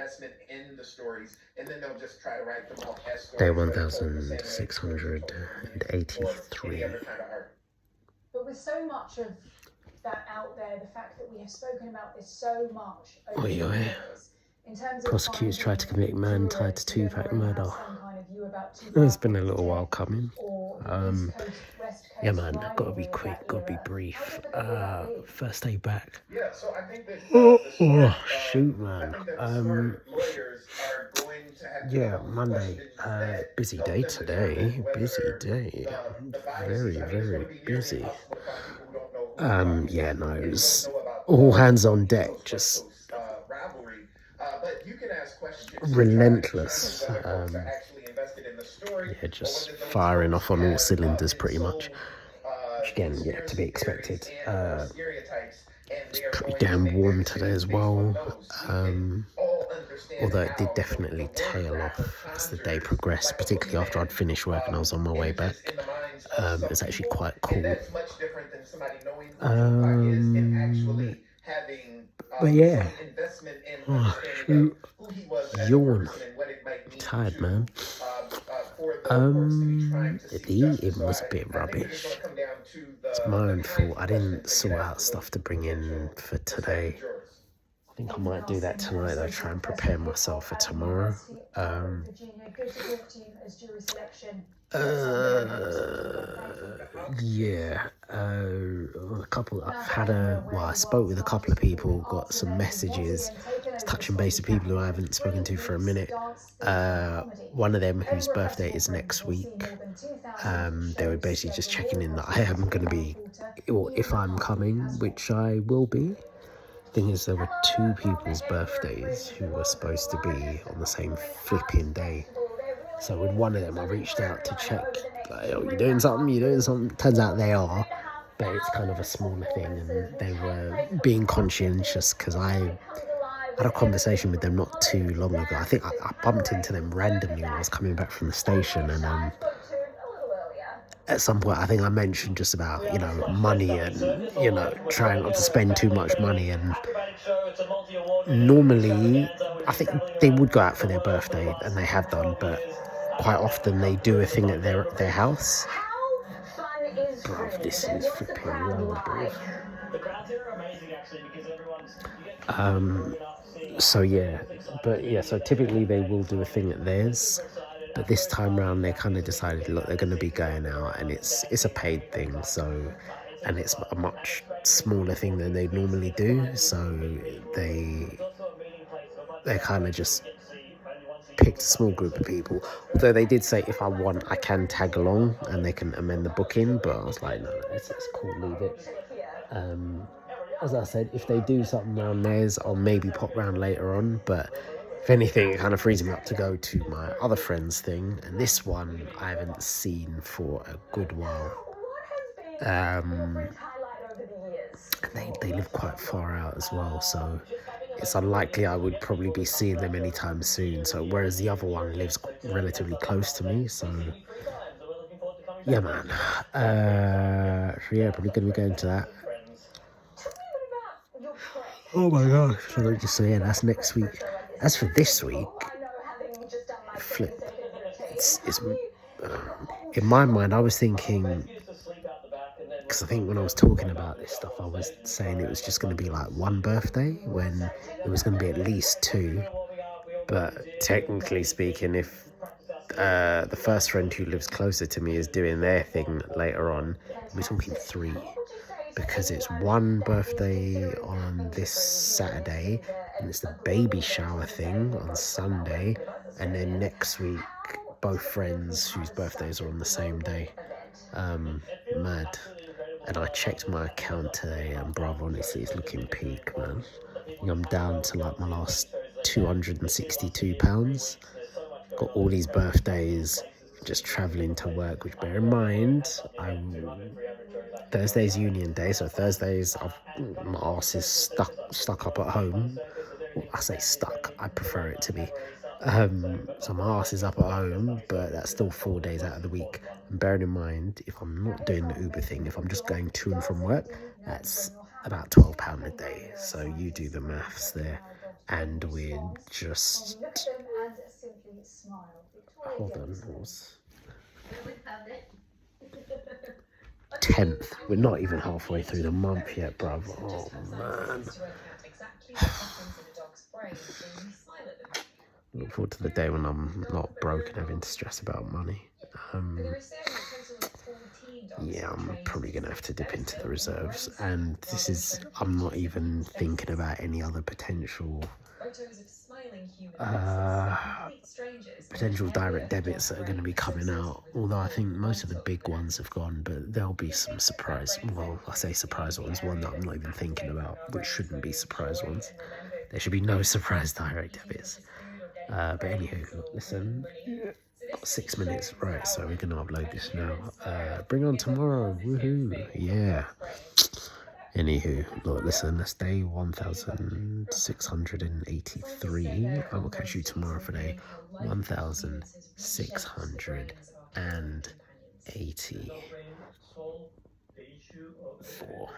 Day 1683. But with so much of that out there, the fact that we have spoken about this so much over the years, in terms of prosecutors tried to convict man tied to Tupac murder. It's been a little while coming. Yeah, man, gotta be quick, gotta be brief. First day back. Oh, shoot, man. Yeah, Monday. Busy day today. Busy day. Very, very busy. Yeah, no, it was all hands on deck, just relentless. Yeah, just firing off on all cylinders pretty much. Which again, yeah, to be expected. It's pretty damn warm today as well. Although it did definitely tail off as the day progressed, particularly after I'd finished work and I was on my way back. It was actually quite cool. But yeah. Oh, shoot. Yawn. I'm tired, man. The eating was a bit rubbish. It's my own fault. I didn't sort out stuff to bring in for today. I think I might do that tonight, though, try and prepare myself for tomorrow. Yeah, I spoke with a couple of people, got some messages, touching base with people who I haven't spoken to for a minute. One of them whose birthday is next week, they were basically just checking in that I am going to be, or if I'm coming, which I will be. Thing is, there were two people's birthdays who were supposed to be on the same flipping day. So with one of them, I reached out to check, like, oh, you doing something? Turns out they are, but it's kind of a smaller thing, and they were being conscientious because I had a conversation with them not too long ago. I think I bumped into them randomly when I was coming back from the station, and at some point I think I mentioned just about, money and, trying not to spend too much money. And normally I think they would go out for their birthday, and they have done, but quite often they do a thing at their house. Bruv, this is flipping loud, bruv. So yeah, so typically they will do a thing at theirs, but this time round they kind of decided, look, they're going to be going out, and it's a paid thing, so, and it's a much smaller thing than they normally do, so they kind of just picked a small group of people. Although they did say if I want, I can tag along and they can amend the booking, but I was like, no, it's cool, leave it. As I said, if they do something around theirs, I'll maybe pop round later on, but if anything, it kind of frees me up to go to my other friend's thing, and this one I haven't seen for a good while. And they live quite far out as well, so it's unlikely I would probably be seeing them anytime soon. So whereas the other one lives relatively close to me, so yeah, man. Probably gonna be going to that. Oh my gosh! So yeah, that's next week. As for this week, flip. It's in my mind, I was thinking, because I think when I was talking about this stuff, I was saying it was just going to be like one birthday, when it was going to be at least two. But technically speaking, if the first friend who lives closer to me is doing their thing later on, we're talking three. Because it's one birthday on this Saturday, and it's the baby shower thing on Sunday, and then next week, both friends whose birthdays are on the same day. Mad. And I checked my account today, and bruv, honestly, it's looking peak, man. I'm down to like my last £262. Got all these birthdays, just travelling to work, which, bear in mind, Thursday's union day, so Thursdays my arse is stuck up at home. Well, I say stuck, I prefer it to be. So my arse is up at home, but that's still 4 days out of the week. And bearing in mind, if I'm not doing the Uber thing, if I'm just going to and from work, that's about £12 a day. So you do the maths there. and we're just... Look at them and simply smile. Victoria Hold on, Davis. it was 10th. We're not even halfway through the month yet, bruv. Oh, man. Look forward to the day when I'm not broke and having to stress about money. Yeah, I'm probably going to have to dip into the reserves. And this is, I'm not even thinking about any other potential direct debits that are going to be coming out. Although I think most of the big ones have gone, but there'll be some surprise, well, I say surprise ones, one that I'm not even thinking about, which shouldn't be surprise ones. There should be no surprise direct debits. But anywho, listen, got 6 minutes, right, so we're going to upload this now. Bring on tomorrow, woohoo, yeah. Anywho, look, listen, that's day 1683. I will catch you tomorrow for day 1684.